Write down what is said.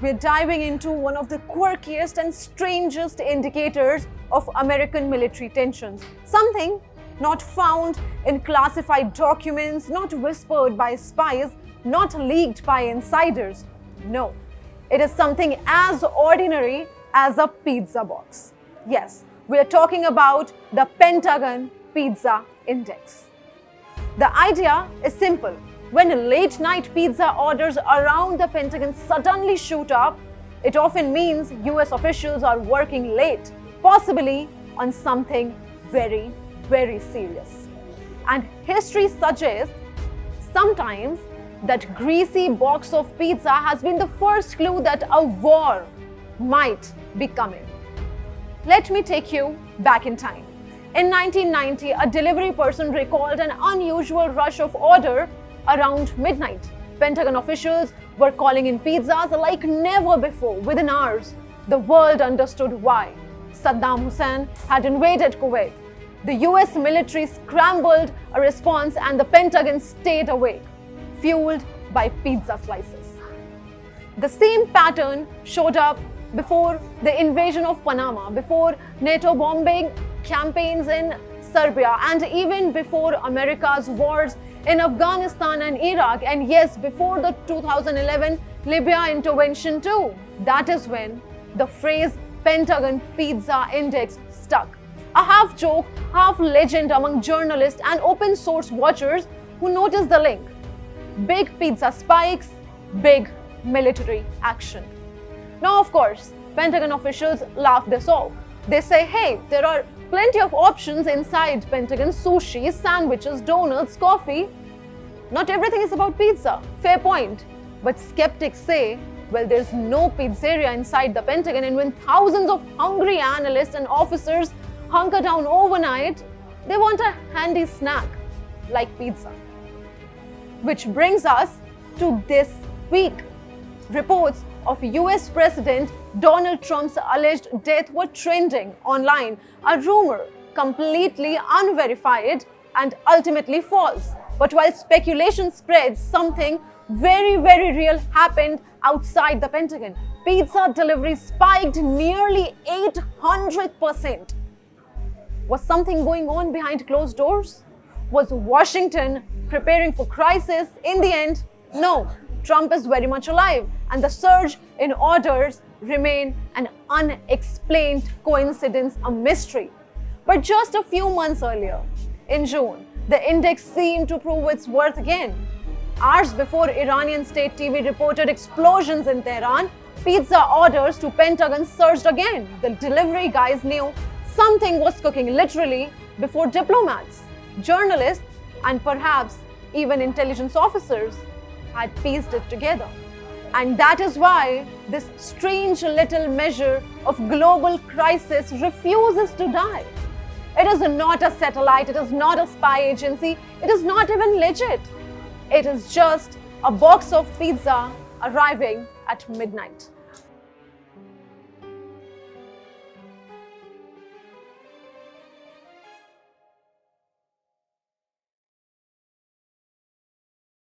we're diving into one of the quirkiest and strangest indicators of American military tensions. Something not found in classified documents, not whispered by spies, not leaked by insiders. No, it is something as ordinary as a pizza box. Yes, we are talking about the Pentagon Pizza Index. The idea is simple. When late-night pizza orders around the Pentagon suddenly shoot up, it often means US officials are working late, possibly on something very, very serious. And history suggests sometimes that greasy box of pizza has been the first clue that a war might be coming. Let me take you back in time. In 1990, a delivery person recalled an unusual rush of order around midnight. Pentagon officials were calling in pizzas like never before. Within hours, the world understood why. Saddam Hussein had invaded Kuwait. The US military scrambled a response and the Pentagon stayed awake, fueled by pizza slices. The same pattern showed up before the invasion of Panama, before NATO bombing campaigns in Serbia, and even before America's wars in Afghanistan and Iraq, and yes, before the 2011 Libya intervention too. That is when the phrase Pentagon Pizza Index stuck. A half joke, half legend among journalists and open source watchers who noticed the link. Big pizza spikes, big military action. Now, of course, Pentagon officials laugh this off. They say, hey, there are plenty of options inside Pentagon: sushi, sandwiches, donuts, coffee. Not everything is about pizza. Fair point. But skeptics say, well, there's no pizzeria inside the Pentagon, and when thousands of hungry analysts and officers hunker down overnight, they want a handy snack like pizza. Which brings us to this week. Reports of US President Donald Trump's alleged death were trending online, a rumor completely unverified and ultimately false. But while speculation spreads, something very, very real happened outside the Pentagon. Pizza deliveries spiked nearly 800%. Was something going on behind closed doors? Was Washington preparing for crisis? In the end, no. Trump is very much alive, and the surge in orders remain an unexplained coincidence, a mystery. But just a few months earlier, in June, the index seemed to prove its worth again. Hours before Iranian state TV reported explosions in Tehran, pizza orders to Pentagon surged again. The delivery guys knew something was cooking literally before diplomats, journalists, and perhaps even intelligence officers had pieced it together. And that is why this strange little measure of global crisis refuses to die. It is not a satellite, it is not a spy agency, it is not even legit. It is just a box of pizza arriving at midnight.